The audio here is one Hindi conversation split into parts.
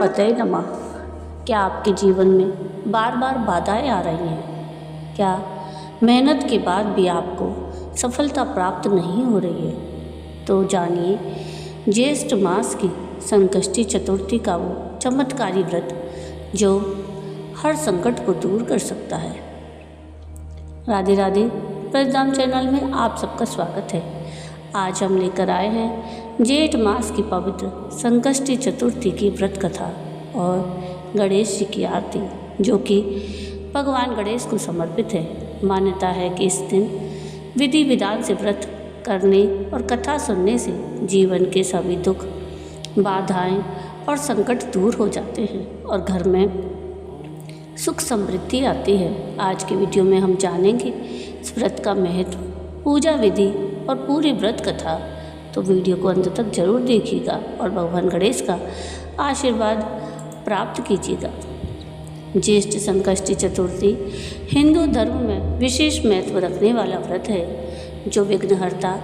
गणपतये नमः। क्या आपके जीवन में बार बार बाधाएं आ रही हैं? क्या मेहनत के बाद भी आपको सफलता प्राप्त नहीं हो रही है? तो जानिए ज्येष्ठ मास की संकष्टी चतुर्थी का वो चमत्कारी व्रत जो हर संकट को दूर कर सकता है। राधे राधे। प्रजधाम चैनल में आप सबका स्वागत है। आज हम लेकर आए हैं जेठ मास की पवित्र संकष्टी चतुर्थी की व्रत कथा और गणेश जी की आरती, जो कि भगवान गणेश को समर्पित है। मान्यता है कि इस दिन विधि विधान से व्रत करने और कथा सुनने से जीवन के सभी दुख, बाधाएं और संकट दूर हो जाते हैं और घर में सुख समृद्धि आती है। आज के वीडियो में हम जानेंगे इस व्रत का महत्व, पूजा विधि और पूरी व्रत कथा। तो वीडियो को अंत तक जरूर देखिएगा और भगवान गणेश का आशीर्वाद प्राप्त कीजिएगा। ज्येष्ठ संकष्टी चतुर्थी हिंदू धर्म में विशेष महत्व रखने वाला व्रत है, जो विघ्नहर्ता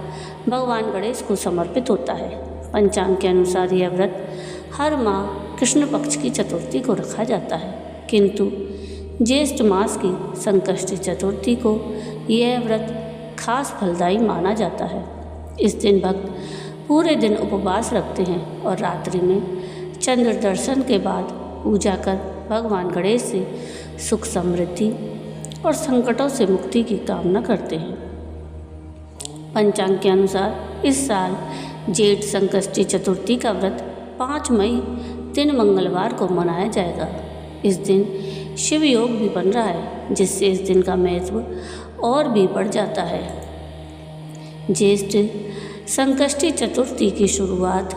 भगवान गणेश को समर्पित होता है। पंचांग के अनुसार यह व्रत हर माह कृष्ण पक्ष की चतुर्थी को रखा जाता है, किंतु ज्येष्ठ मास की संकष्टी चतुर्थी को यह व्रत खास फलदायी माना जाता है। इस दिन भक्त पूरे दिन उपवास रखते हैं और रात्रि में चंद्र दर्शन के बाद पूजा कर भगवान गणेश से सुख समृद्धि और संकटों से मुक्ति की कामना करते हैं। पंचांग के अनुसार इस साल जेठ संकष्टी चतुर्थी का व्रत 5 मई दिन मंगलवार को मनाया जाएगा। इस दिन शिव योग भी बन रहा है, जिससे इस दिन का महत्व और भी बढ़ जाता है। ज्येष्ठ संकष्टी चतुर्थी की शुरुआत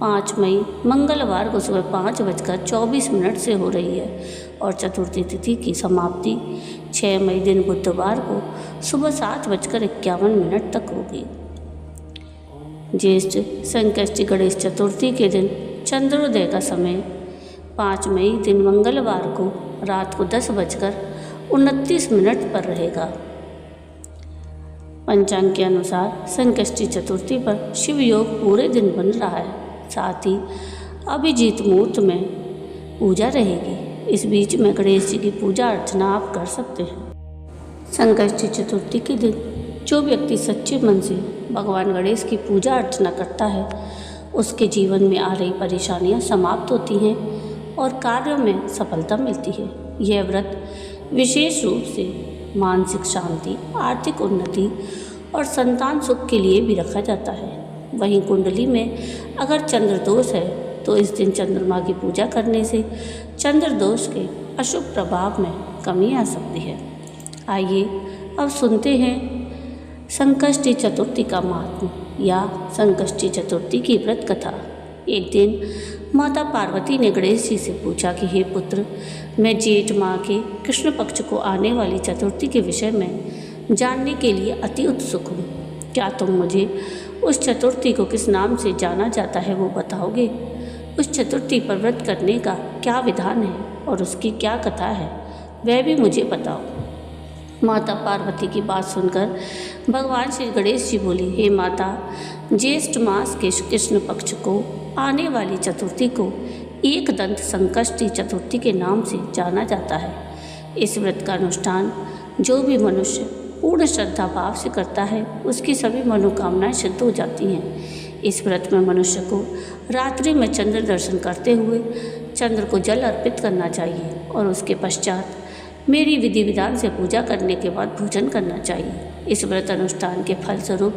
5 मई मंगलवार को सुबह 5:24 से हो रही है और चतुर्थी तिथि की समाप्ति 6 मई दिन बुधवार को सुबह 7:51 तक होगी। ज्येष्ठ संकष्टी गणेश चतुर्थी के दिन चंद्रोदय का समय 5 मई दिन मंगलवार को रात को 10:29 पर रहेगा। पंचांग के अनुसार संकष्टी चतुर्थी पर शिव योग पूरे दिन बन रहा है, साथ ही अभिजीत मुहूर्त में पूजा रहेगी। इस बीच में गणेश जी की पूजा अर्चना आप कर सकते हैं। संकष्टी चतुर्थी के दिन जो व्यक्ति सच्चे मन से भगवान गणेश की पूजा अर्चना करता है, उसके जीवन में आ रही परेशानियां समाप्त होती हैं और कार्यों में सफलता मिलती है। यह व्रत विशेष रूप से मानसिक शांति, आर्थिक उन्नति और संतान सुख के लिए भी रखा जाता है। वहीं कुंडली में अगर चंद्र दोष है तो इस दिन चंद्रमा की पूजा करने से चंद्र दोष के अशुभ प्रभाव में कमी आ सकती है। आइए अब सुनते हैं संकष्टी चतुर्थी का महात्म्य या संकष्टी चतुर्थी की व्रत कथा। एक दिन माता पार्वती ने गणेश जी से पूछा कि हे पुत्र, मैं जेठ माह के कृष्ण पक्ष को आने वाली चतुर्थी के विषय में जानने के लिए अति उत्सुक हूँ। क्या तुम मुझे उस चतुर्थी को किस नाम से जाना जाता है वो बताओगे? उस चतुर्थी पर व्रत करने का क्या विधान है और उसकी क्या कथा है, वह भी मुझे बताओ। माता पार्वती की बात सुनकर भगवान श्री गणेश जी बोले, हे माता, ज्येष्ठ मास के कृष्ण पक्ष को आने वाली चतुर्थी को एक दंत संकष्टी चतुर्थी के नाम से जाना जाता है। इस व्रत का अनुष्ठान जो भी मनुष्य पूर्ण श्रद्धा भाव से करता है, उसकी सभी मनोकामनाएं सिद्ध हो जाती हैं। इस व्रत में मनुष्य को रात्रि में चंद्र दर्शन करते हुए चंद्र को जल अर्पित करना चाहिए और उसके पश्चात मेरी विधि विधान से पूजा करने के बाद भोजन करना चाहिए। इस व्रत अनुष्ठान के फलस्वरूप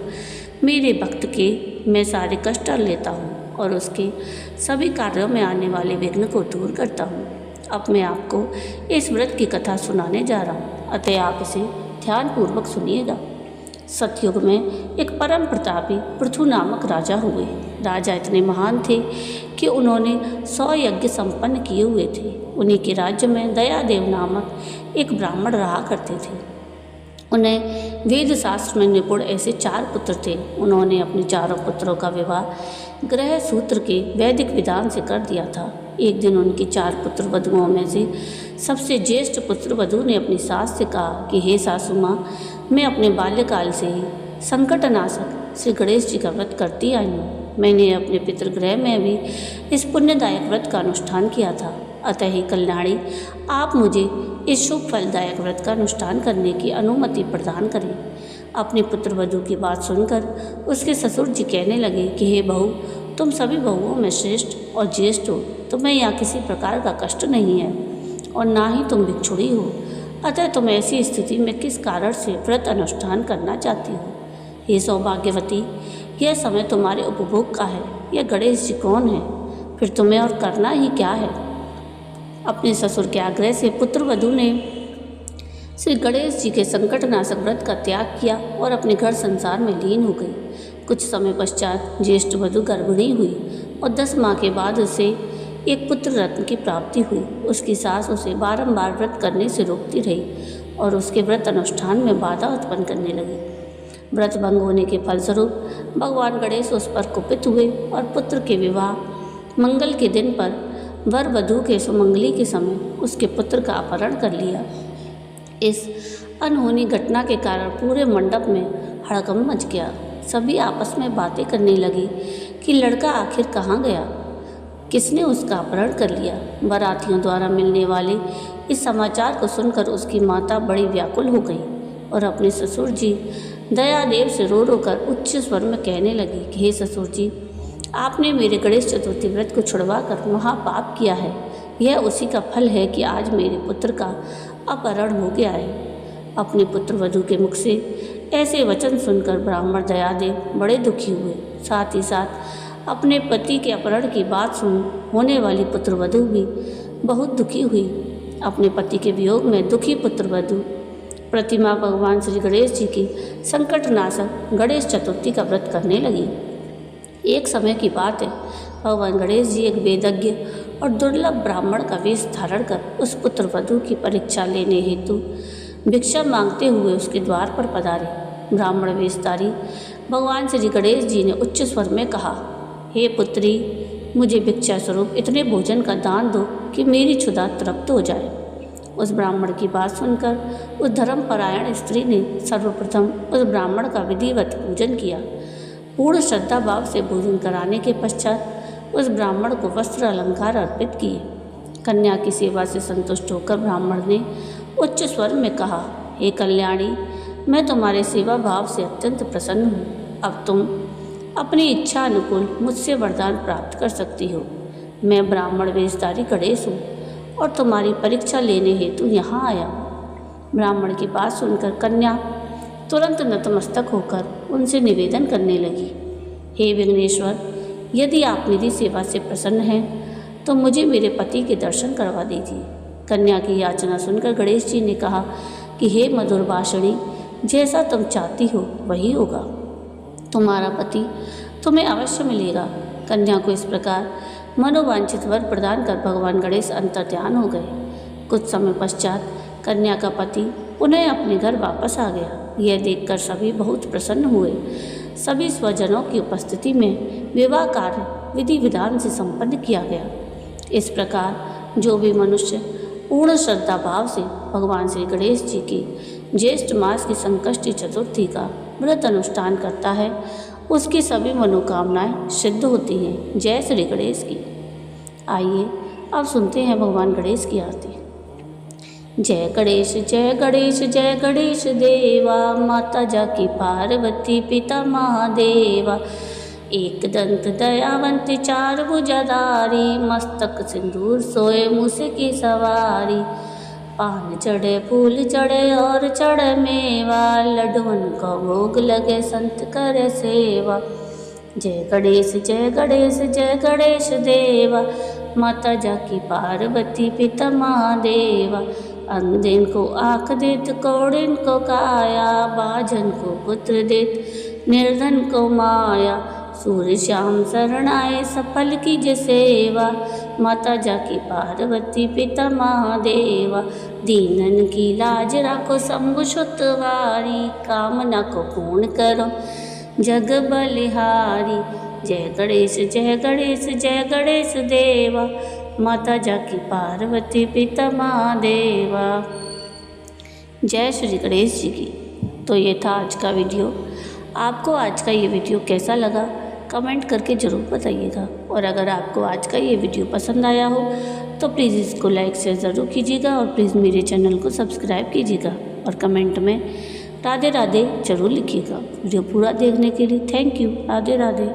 मेरे भक्त के मैं सारे कष्ट लेता हूँ और उसके सभी कार्यों में आने वाले विघ्न को दूर करता हूँ। अब मैं आपको इस व्रत की कथा सुनाने जा रहा हूँ, अतः आप इसे ध्यानपूर्वक सुनिएगा। सतयुग में एक परम प्रतापी पृथु नामक राजा हुए। राजा इतने महान थे कि उन्होंने 100 यज्ञ संपन्न किए हुए थे। उन्हीं के राज्य में दयादेव नामक एक ब्राह्मण रहा करते थे। उन्हें वेद शास्त्र में निपुण ऐसे 4 पुत्र थे। उन्होंने अपने चारों पुत्रों का विवाह ग्रह सूत्र के वैदिक विधान से कर दिया था। एक दिन उनकी 4 पुत्र वधुओं में से सबसे ज्येष्ठ पुत्र वधु ने अपनी सास से कहा कि हे सासू माँ, मैं अपने बाल्यकाल से ही संकटनाशक श्री गणेश जी का व्रत करती आई हूँ। मैंने अपने पितृगृह में भी इस पुण्यदायक व्रत का अनुष्ठान किया था। अतः ही कल्याणी, आप मुझे इस शुभ फलदायक व्रत का अनुष्ठान करने की अनुमति प्रदान करें। अपनी पुत्रवधू की बात सुनकर उसके ससुर जी कहने लगे कि हे बहू, तुम सभी बहुओं में श्रेष्ठ और ज्येष्ठ हो। तुम्हें यहाँ किसी प्रकार का कष्ट नहीं है और ना ही तुम भिक्षुड़ी हो। अतः तुम ऐसी स्थिति में किस कारण से व्रत अनुष्ठान करना चाहती हो? हे सौभाग्यवती, यह समय तुम्हारे उपभोग का है। यह गणेश जी कौन है? फिर तुम्हें और करना ही क्या है? अपने ससुर के आग्रह से पुत्रवधू ने श्री गणेश जी के संकटनाशक व्रत का त्याग किया और अपने घर संसार में लीन हो गई। कुछ समय पश्चात ज्येष्ठ वधू गर्भिणी हुई और 10 माह के बाद उसे एक पुत्र रत्न की प्राप्ति हुई। उसकी सास उसे बारंबार व्रत करने से रोकती रही और उसके व्रत अनुष्ठान में बाधा उत्पन्न करने लगी। व्रत भंग होने के फलस्वरूप भगवान गणेश उस पर कुपित हुए और पुत्र के विवाह मंगल के दिन पर वर वधू के सुमंगली के समय उसके पुत्र का अपहरण कर लिया। इस अनहोनी घटना के कारण पूरे मंडप में हड़कंप मच गया। सभी आपस में बातें करने लगी कि लड़का आखिर कहाँ गया, किसने उसका अपहरण कर लिया। बारातियों द्वारा मिलने वाले इस समाचार को सुनकर उसकी माता बड़ी व्याकुल हो गई और अपने ससुर जी दयादेव से रो रो कर उच्च स्वर में कहने लगी कि हे ससुर जी, आपने मेरे गणेश चतुर्थी व्रत को छुड़वा कर महापाप किया है। यह उसी का फल है कि आज मेरे पुत्र का अपहरण हो गया है। अपने पुत्र वधू के मुख से ऐसे वचन सुनकर ब्राह्मण दयादेव बड़े दुखी हुए। साथ ही साथ अपने पति के अपहरण की बात सुन होने वाली पुत्रवधू भी बहुत दुखी हुई। अपने पति के वियोग में दुखी पुत्रवधू प्रतिमा भगवान श्री गणेश जी की संकटनाशक गणेश चतुर्थी का व्रत करने लगी। एक समय की बात है, भगवान गणेश जी एक वेदज्ञ और दुर्लभ ब्राह्मण का वेश धारण कर उस पुत्रवधू की परीक्षा लेने हेतु भिक्षा मांगते हुए उसके द्वार पर पधारे। ब्राह्मण वेशधारी भगवान श्री गणेश जी ने उच्च स्वर में कहा, हे पुत्री, मुझे भिक्षा स्वरूप इतने भोजन का दान दो कि मेरी क्षुधा तृप्त हो जाए। उस ब्राह्मण की बात सुनकर उस धर्मपरायण स्त्री ने सर्वप्रथम उस ब्राह्मण का विधिवत पूजन किया। पूर्ण श्रद्धा भाव से भोजन कराने के पश्चात उस ब्राह्मण को वस्त्र अलंकार अर्पित किए। कन्या की सेवा से संतुष्ट होकर ब्राह्मण ने उच्च स्वर में कहा, हे कल्याणी, मैं तुम्हारे सेवा भाव से अत्यंत प्रसन्न हूँ। अब तुम अपनी इच्छा अनुकूल मुझसे वरदान प्राप्त कर सकती हो। मैं ब्राह्मण वेशधारी गणेश हूँ और तुम्हारी परीक्षा लेने हेतु यहाँ आया हूँ। ब्राह्मण की बात सुनकर कन्या तुरंत नतमस्तक होकर उनसे निवेदन करने लगी, हे विघ्नेश्वर, यदि आप मेरी सेवा से प्रसन्न हैं तो मुझे मेरे पति के दर्शन करवा दीजिए। कन्या की याचना सुनकर गणेश जी ने कहा कि हे मधुर भाषिणी, जैसा तुम चाहती हो वही होगा। तुम्हारा पति तुम्हें अवश्य मिलेगा। कन्या को इस प्रकार मनोवांछित वर प्रदान कर भगवान गणेश अंतर्ध्यान हो गए। कुछ समय पश्चात कन्या का पति पुनः अपने घर वापस आ गया। यह देखकर सभी बहुत प्रसन्न हुए। सभी स्वजनों की उपस्थिति में विवाह कार्य विधि विधान से संपन्न किया गया। इस प्रकार जो भी मनुष्य पूर्ण श्रद्धा भाव से भगवान श्री गणेश जी की ज्येष्ठ मास की संकष्टी चतुर्थी का व्रत अनुष्ठान करता है, उसकी सभी मनोकामनाएं सिद्ध होती हैं। जय श्री गणेश की। आइए अब सुनते हैं भगवान गणेश की आरती। जय गणेश जय गणेश जय गणेश देवा, माता जाकी पार्वती पिता महादेवा। एक दंत दयावंत चार भुजाधारी, मस्तक सिंदूर सोए मूसे की सवारी। पान चढ़े फूल चढ़े और चढ़े मेवा, लड्डुअन को भोग लगे संत करे सेवा। जय गणेश जय गणेश जय गणेश देवा, माता जाकी पार्वती पिता महादेवा। अंधेन को आँख देत, कौड़िन को काया, बाझन को पुत्र देत, निर्धन को माया। सूर्य श्याम शरण आए, सफल कीजे सेवा, माता जाकी पार्वती पिता महादेवा। दीनन की लाज राखो शंभु सुतवारी, कामना को पूर्ण करो जग बलिहारी। जय गणेश जय गणेश जय गणेश देवा, माता जाकी पार्वती पिता महादेवा। जय श्री गणेश जी की। तो ये था आज का वीडियो। आपको आज का ये वीडियो कैसा लगा कमेंट करके ज़रूर बताइएगा। और अगर आपको आज का ये वीडियो पसंद आया हो तो प्लीज़ इसको लाइक शेयर ज़रूर कीजिएगा और प्लीज़ मेरे चैनल को सब्सक्राइब कीजिएगा और कमेंट में राधे राधे ज़रूर लिखिएगा। वीडियो पूरा देखने के लिए थैंक यू। राधे राधे।